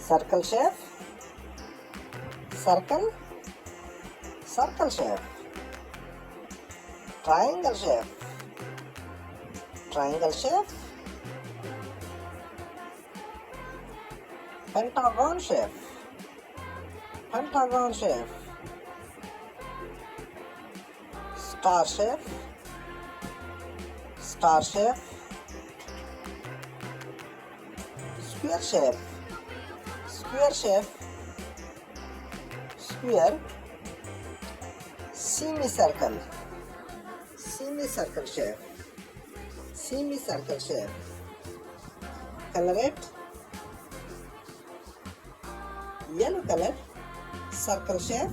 circle shape, circle, circle shape, triangle shape, triangle shape, pentagon shape, pentagon shape, star shape, star shape, square shape, square shape, square, semicircle, semicircle shape, semicircle shape, color it, yellow color, circle shape,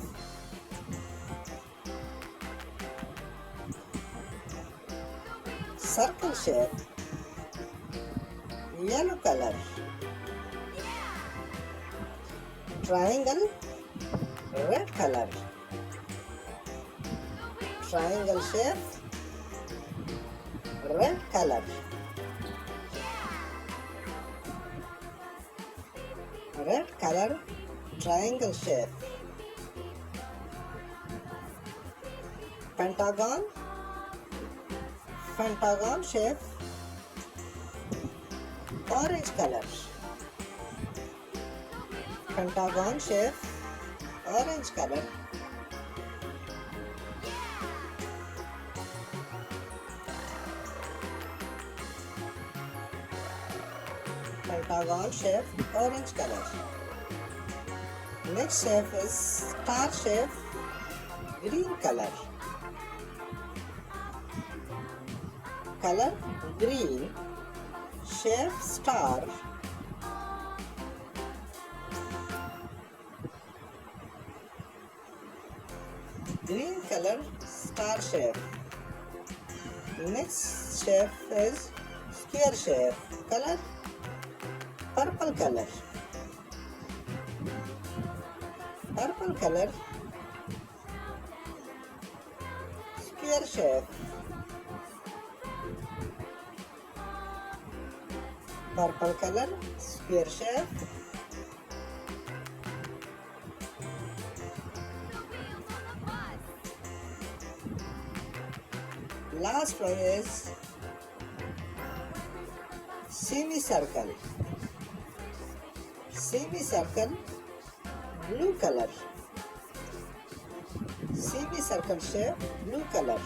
circle shape, yellow color, triangle, red color, triangle shape, red color, red color, triangle shape, pentagon, pentagon shape, orange color, pentagon shape, orange color, pentagon shape, orange color. Next shape is star shape, green color, color green, shape star, green color, star shape. Next shape is square shape, color purple color, purple color, square shape, purple color, square shape, last one is semicircle, semicircle, blue color, semicircle shape, blue color.